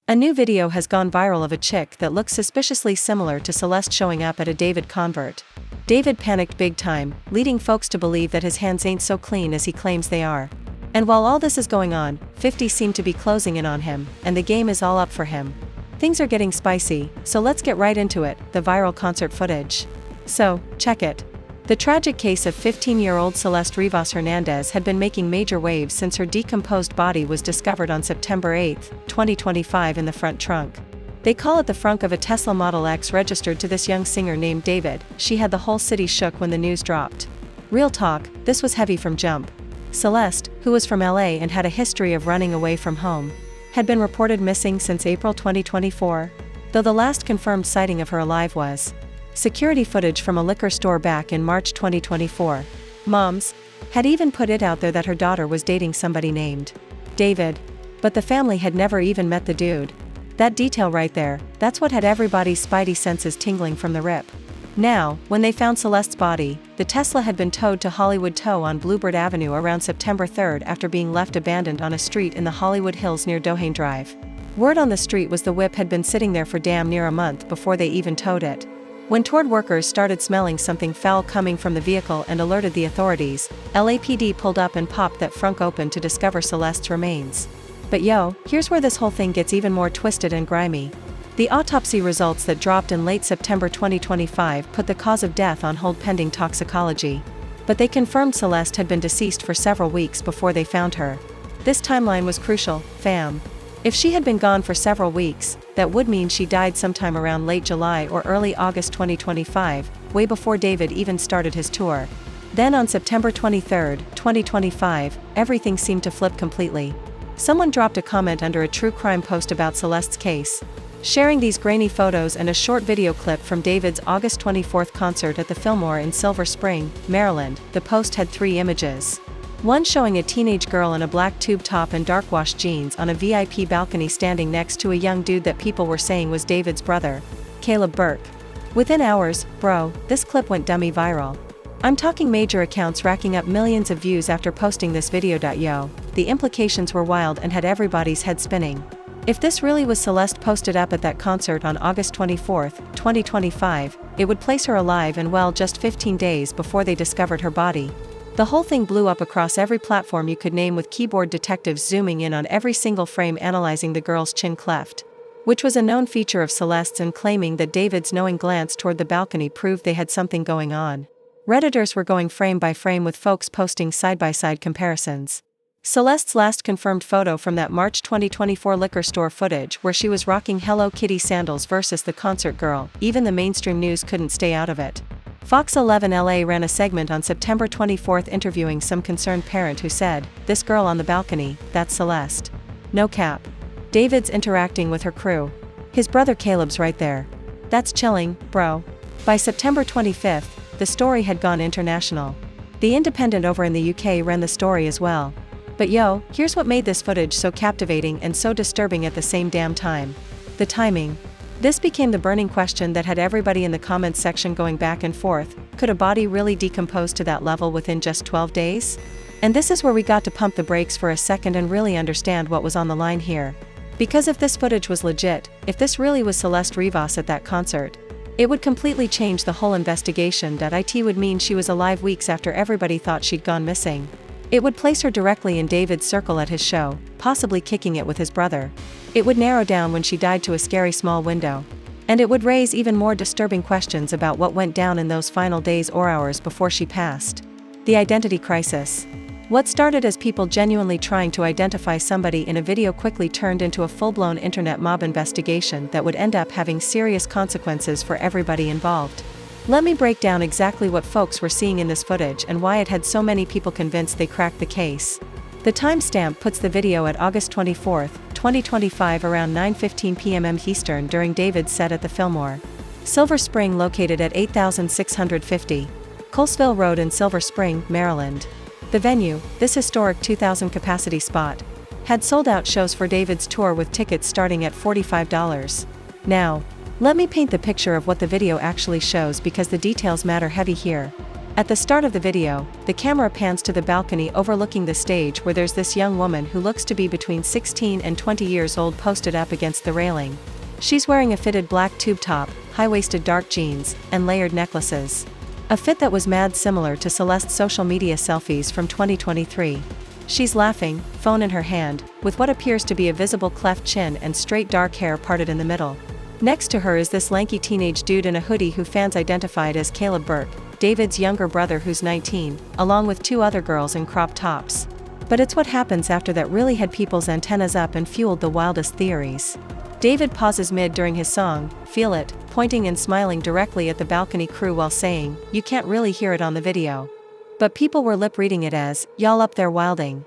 A new video has gone viral of a chick that looks suspiciously similar to Celeste showing up at a D4vd concert. D4vd panicked big time, leading folks to believe that his hands ain't so clean as he claims they are. And while all this is going on, 50 seem to be closing in on him, and the game is all up for him. Things are getting spicy, so let's get right into it, the viral concert footage. So, check it. The tragic case of 15-year-old Celeste Rivas Hernandez had been making major waves since her decomposed body was discovered on September 8, 2025 in the front trunk. They call it the frunk of a Tesla Model X registered to this young singer named D4vd. She had the whole city shook when the news dropped. Real talk, this was heavy from jump. Celeste, who was from LA and had a history of running away from home, had been reported missing since April 2024, though the last confirmed sighting of her alive was security footage from a liquor store back in March 2024. Moms had even put it out there that her daughter was dating somebody named D4vd, but the family had never even met the dude. That detail right there, that's what had everybody's spidey senses tingling from the rip. Now, when they found Celeste's body, the Tesla had been towed to Hollywood Tow on Bluebird Avenue around September 3 after being left abandoned on a street in the Hollywood Hills near Doppelgänger Drive. Word on the street was the whip had been sitting there for damn near a month before they even towed it. When towed workers started smelling something foul coming from the vehicle and alerted the authorities, LAPD pulled up and popped that frunk open to discover Celeste's remains. But yo, here's where this whole thing gets even more twisted and grimy. The autopsy results that dropped in late September 2025 put the cause of death on hold pending toxicology. But they confirmed Celeste had been deceased for several weeks before they found her. This timeline was crucial, fam. If she had been gone for several weeks, that would mean she died sometime around late July or early August 2025, way before D4vd even started his tour. Then on September 23, 2025, everything seemed to flip completely. Someone dropped a comment under a true crime post about Celeste's case, sharing these grainy photos and a short video clip from D4vd's August 24 concert at the Fillmore in Silver Spring, Maryland. The post had 3 images. One showing a teenage girl in a black tube top and dark wash jeans on a VIP balcony standing next to a young dude that people were saying was D4vd's brother, Caleb Burke. Within hours, bro, this clip went dummy viral. I'm talking major accounts racking up millions of views after posting this video. Yo, the implications were wild and had everybody's head spinning. If this really was Celeste posted up at that concert on August 24, 2025, it would place her alive and well just 15 days before they discovered her body. The whole thing blew up across every platform you could name, with keyboard detectives zooming in on every single frame analyzing the girl's chin cleft, which was a known feature of Celeste's, and claiming that D4vd's knowing glance toward the balcony proved they had something going on. Redditors were going frame by frame with folks posting side-by-side comparisons. Celeste's last confirmed photo from that March 2024 liquor store footage where she was rocking Hello Kitty sandals versus the concert girl, even the mainstream news couldn't stay out of it. Fox 11 LA ran a segment on September 24 interviewing some concerned parent who said, "This girl on the balcony, that's Celeste. No cap. D4vd's interacting with her crew. His brother Caleb's right there. That's chilling, bro." By September 25, the story had gone international. The Independent over in the UK ran the story as well. But yo, here's what made this footage so captivating and so disturbing at the same damn time. The timing. This became the burning question that had everybody in the comments section going back and forth. Could a body really decompose to that level within just 12 days? And this is where we got to pump the brakes for a second and really understand what was on the line here. Because if this footage was legit, if this really was Celeste Rivas at that concert, it would completely change the whole investigation. It would mean she was alive weeks after everybody thought she'd gone missing. It would place her directly in D4vd's circle at his show, possibly kicking it with his brother. It would narrow down when she died to a scary small window. And it would raise even more disturbing questions about what went down in those final days or hours before she passed. The identity crisis. What started as people genuinely trying to identify somebody in a video quickly turned into a full-blown internet mob investigation that would end up having serious consequences for everybody involved. Let me break down exactly what folks were seeing in this footage and why it had so many people convinced they cracked the case. The timestamp puts the video at August 24, 2025 around 9:15 p.m. Eastern during D4vd's set at the Fillmore, Silver Spring, located at 8650 Colesville Road in Silver Spring, Maryland. The venue, this historic 2,000 capacity spot, had sold out shows for D4vd's tour with tickets starting at $45. Now, let me paint the picture of what the video actually shows, because the details matter heavy here. At the start of the video, the camera pans to the balcony overlooking the stage where there's this young woman who looks to be between 16 and 20 years old posted up against the railing. She's wearing a fitted black tube top, high-waisted dark jeans, and layered necklaces. A fit that was mad similar to Celeste's social media selfies from 2023. She's laughing, phone in her hand, with what appears to be a visible cleft chin and straight dark hair parted in the middle. Next to her is this lanky teenage dude in a hoodie who fans identified as Caleb Burke, David's younger brother who's 19, along with two other girls in crop tops. But it's what happens after that really had people's antennas up and fueled the wildest theories. David pauses mid during his song, Feel It, pointing and smiling directly at the balcony crew while saying, "You can't really hear it on the video." But people were lip-reading it as, "Y'all up there wilding."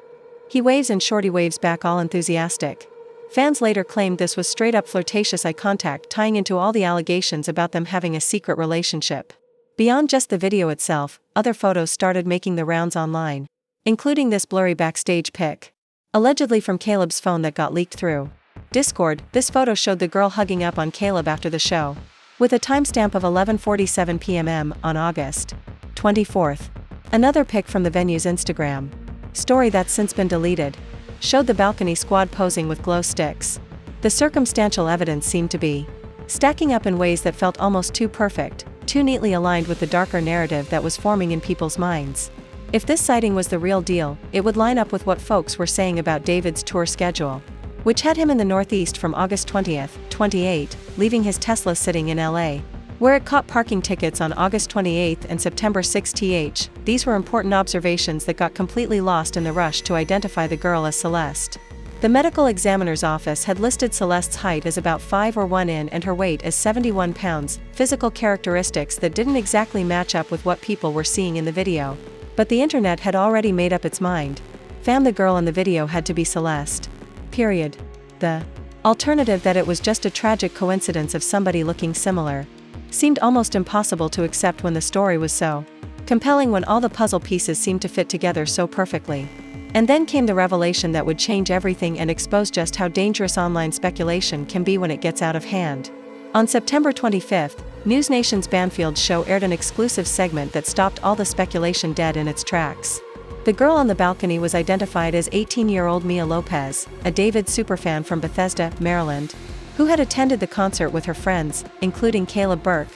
He waves and Shorty waves back all enthusiastic. Fans later claimed this was straight-up flirtatious eye contact tying into all the allegations about them having a secret relationship. Beyond just the video itself, other photos started making the rounds online, including this blurry backstage pic, allegedly from Caleb's phone that got leaked through Discord. This photo showed the girl hugging up on Caleb after the show, with a timestamp of 11:47 p.m. on August 24th. Another pic from the venue's Instagram story that's since been deleted showed the balcony squad posing with glow sticks. The circumstantial evidence seemed to be stacking up in ways that felt almost too perfect, too neatly aligned with the darker narrative that was forming in people's minds. If this sighting was the real deal, it would line up with what folks were saying about David's tour schedule, which had him in the Northeast from August 20th, 28, leaving his Tesla sitting in LA, where it caught parking tickets on August 28th and September 6th. These were important observations that got completely lost in the rush to identify the girl as Celeste. The medical examiner's office had listed Celeste's height as about 5'1" and her weight as 71 pounds, physical characteristics that didn't exactly match up with what people were seeing in the video. But the internet had already made up its mind. Fam, the girl in the video had to be Celeste. Period. The alternative that it was just a tragic coincidence of somebody looking similar seemed almost impossible to accept when the story was so compelling, when all the puzzle pieces seemed to fit together so perfectly. And then came the revelation that would change everything and expose just how dangerous online speculation can be when it gets out of hand. On September 25th, News Nation's Banfield show aired an exclusive segment that stopped all the speculation dead in its tracks. The girl on the balcony was identified as 18-year-old Mia Lopez, a David superfan from Bethesda, Maryland, who had attended the concert with her friends, including Caleb Burke,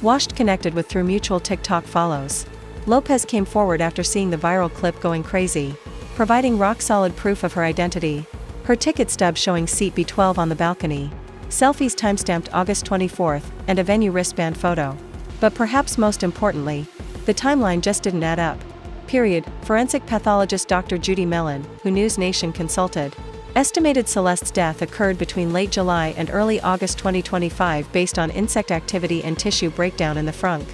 washed connected with through mutual TikTok follows. Lopez came forward after seeing the viral clip going crazy, providing rock-solid proof of her identity. Her ticket stub showing seat B12 on the balcony, selfies timestamped August 24th, and a venue wristband photo. But perhaps most importantly, the timeline just didn't add up. Period. Forensic pathologist Dr. Judy Mellon, who News Nation consulted, estimated Celeste's death occurred between late July and early August 2025 based on insect activity and tissue breakdown in the frunk,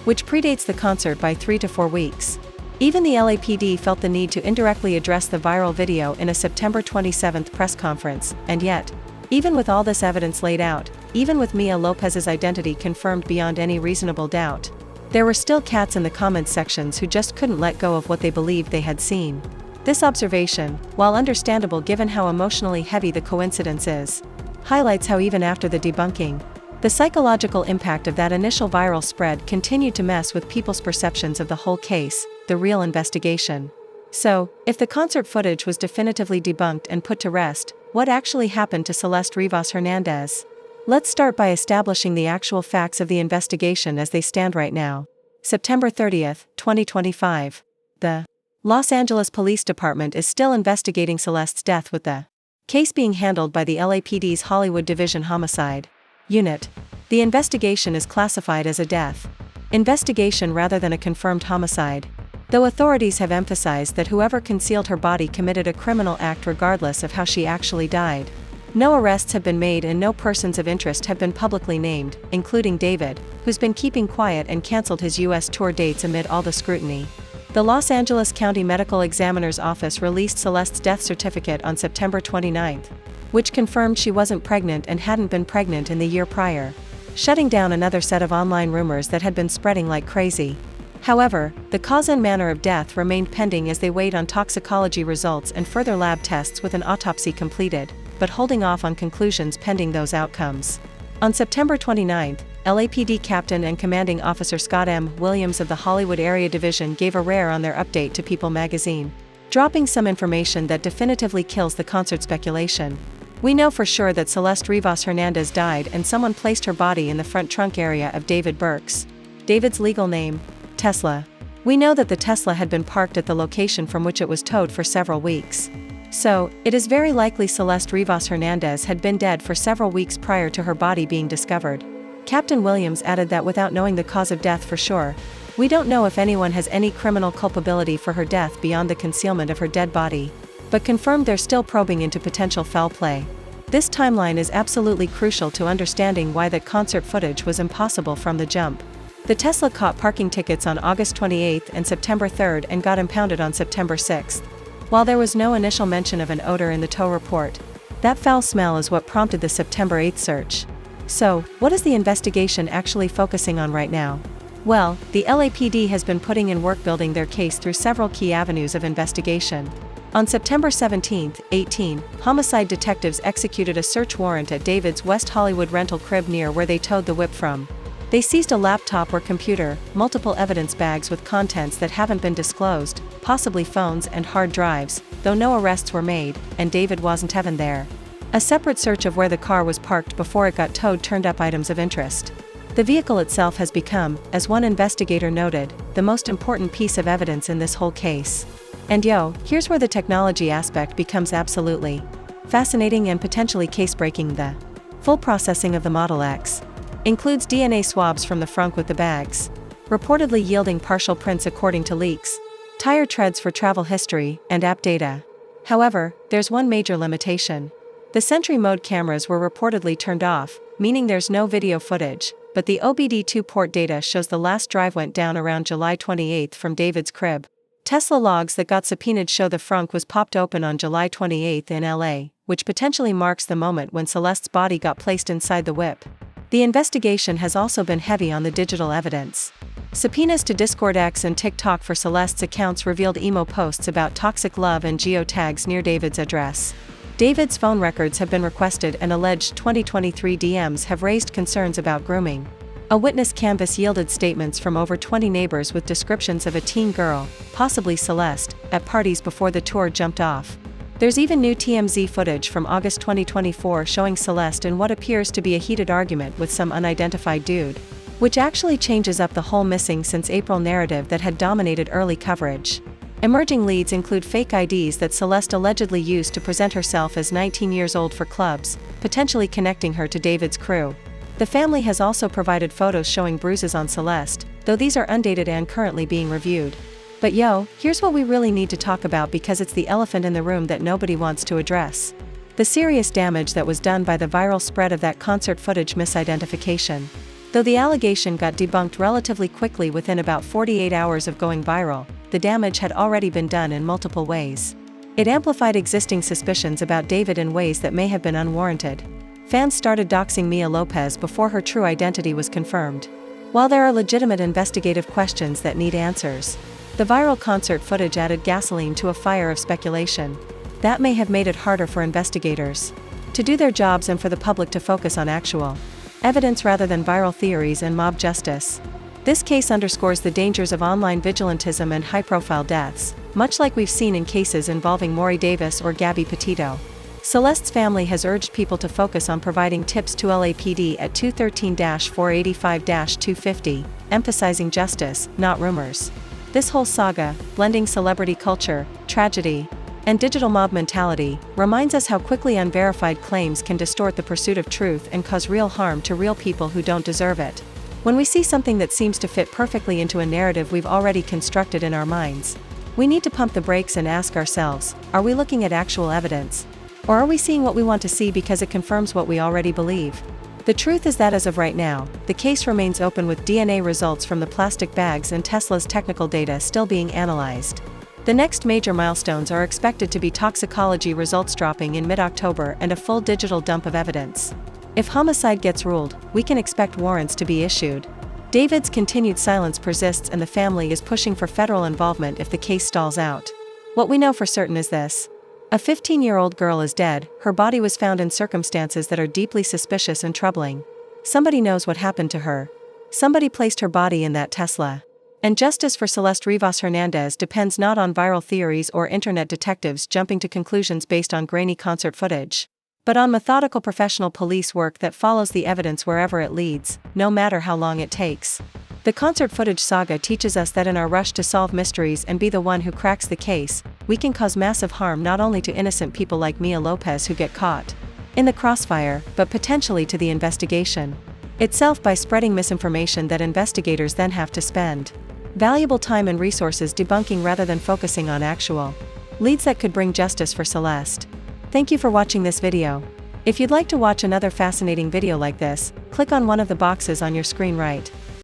which predates the concert by 3 to 4 weeks. Even the LAPD felt the need to indirectly address the viral video in a September 27th press conference, and yet, even with all this evidence laid out, even with Mia Lopez's identity confirmed beyond any reasonable doubt, there were still cats in the comments sections who just couldn't let go of what they believed they had seen. This observation, while understandable given how emotionally heavy the coincidence is, highlights how even after the debunking, the psychological impact of that initial viral spread continued to mess with people's perceptions of the whole case, the real investigation. So, if the concert footage was definitively debunked and put to rest, what actually happened to Celeste Rivas Hernandez? Let's start by establishing the actual facts of the investigation as they stand right now. September 30th, 2025. The Los Angeles Police Department is still investigating Celeste's death, with the case being handled by the LAPD's Hollywood Division Homicide Unit. The investigation is classified as a death investigation rather than a confirmed homicide, though authorities have emphasized that whoever concealed her body committed a criminal act regardless of how she actually died. No arrests have been made and no persons of interest have been publicly named, including David, who's been keeping quiet and canceled his U.S. tour dates amid all the scrutiny. The Los Angeles County Medical Examiner's Office released Celeste's death certificate on September 29th, which confirmed she wasn't pregnant and hadn't been pregnant in the year prior, shutting down another set of online rumors that had been spreading like crazy. However, the cause and manner of death remained pending as they wait on toxicology results and further lab tests with an autopsy completed, but holding off on conclusions pending those outcomes. On September 29th, LAPD Captain and Commanding Officer Scott M. Williams of the Hollywood Area Division gave a rare on their update to People magazine, dropping some information that definitively kills the concert speculation. We know for sure that Celeste Rivas Hernandez died and someone placed her body in the front trunk area of David Burke's. David's legal name? Tesla. We know that the Tesla had been parked at the location from which it was towed for several weeks. So, it is very likely Celeste Rivas Hernandez had been dead for several weeks prior to her body being discovered. Captain Williams added that without knowing the cause of death for sure, we don't know if anyone has any criminal culpability for her death beyond the concealment of her dead body, but confirmed they're still probing into potential foul play. This timeline is absolutely crucial to understanding why that concert footage was impossible from the jump. The Tesla caught parking tickets on August 28 and September 3 and got impounded on September 6. While there was no initial mention of an odor in the tow report, that foul smell is what prompted the September 8 search. So, what is the investigation actually focusing on right now? Well, the LAPD has been putting in work building their case through several key avenues of investigation. On September 17, 18, homicide detectives executed a search warrant at David's West Hollywood rental crib near where they towed the whip from. They seized a laptop or computer, multiple evidence bags with contents that haven't been disclosed, possibly phones and hard drives, though no arrests were made, and David wasn't even there. A separate search of where the car was parked before it got towed turned up items of interest. The vehicle itself has become, as one investigator noted, the most important piece of evidence in this whole case. And here's where the technology aspect becomes absolutely fascinating and potentially case-breaking. The full processing of the Model X includes DNA swabs from the frunk with the bags, reportedly yielding partial prints according to leaks, tire treads for travel history, and app data. However, there's one major limitation. The Sentry Mode cameras were reportedly turned off, meaning there's no video footage, but the OBD2 port data shows the last drive went down around July 28 from David's crib. Tesla logs that got subpoenaed show the frunk was popped open on July 28 in LA, which potentially marks the moment when Celeste's body got placed inside the whip. The investigation has also been heavy on the digital evidence. Subpoenas to Discord X and TikTok for Celeste's accounts revealed emo posts about toxic love and geotags near David's address. David's phone records have been requested and alleged 2023 DMs have raised concerns about grooming. A witness canvas yielded statements from over 20 neighbors with descriptions of a teen girl, possibly Celeste, at parties before the tour jumped off. There's even new TMZ footage from August 2024 showing Celeste in what appears to be a heated argument with some unidentified dude, which actually changes up the whole missing since April narrative that had dominated early coverage. Emerging leads include fake IDs that Celeste allegedly used to present herself as 19 years old for clubs, potentially connecting her to David's crew. The family has also provided photos showing bruises on Celeste, though these are undated and currently being reviewed. But here's what we really need to talk about because it's the elephant in the room that nobody wants to address. The serious damage that was done by the viral spread of that concert footage misidentification. Though the allegation got debunked relatively quickly within about 48 hours of going viral, the damage had already been done in multiple ways. It amplified existing suspicions about David in ways that may have been unwarranted. Fans started doxing Mia Lopez before her true identity was confirmed. While there are legitimate investigative questions that need answers, the viral concert footage added gasoline to a fire of speculation. That may have made it harder for investigators to do their jobs and for the public to focus on actual evidence rather than viral theories and mob justice. This case underscores the dangers of online vigilantism and high-profile deaths, much like we've seen in cases involving Maury Davis or Gabby Petito. Celeste's family has urged people to focus on providing tips to LAPD at 213-485-250, emphasizing justice, not rumors. This whole saga, blending celebrity culture, tragedy, and digital mob mentality, reminds us how quickly unverified claims can distort the pursuit of truth and cause real harm to real people who don't deserve it. When we see something that seems to fit perfectly into a narrative we've already constructed in our minds, we need to pump the brakes and ask ourselves, are we looking at actual evidence? Or are we seeing what we want to see because it confirms what we already believe? The truth is that as of right now, the case remains open with DNA results from the plastic bags and Tesla's technical data still being analyzed. The next major milestones are expected to be toxicology results dropping in mid-October and a full digital dump of evidence. If homicide gets ruled, we can expect warrants to be issued. David's continued silence persists and the family is pushing for federal involvement if the case stalls out. What we know for certain is this. A 15-year-old girl is dead, her body was found in circumstances that are deeply suspicious and troubling. Somebody knows what happened to her. Somebody placed her body in that Tesla. And justice for Celeste Rivas Hernandez depends not on viral theories or internet detectives jumping to conclusions based on grainy concert footage, but on methodical professional police work that follows the evidence wherever it leads, no matter how long it takes. The concert footage saga teaches us that in our rush to solve mysteries and be the one who cracks the case, we can cause massive harm not only to innocent people like Mia Lopez who get caught in the crossfire, but potentially to the investigation itself by spreading misinformation that investigators then have to spend valuable time and resources debunking rather than focusing on actual leads that could bring justice for Celeste. Thank you for watching this video. If you'd like to watch another fascinating video like this, click on one of the boxes on your screen right.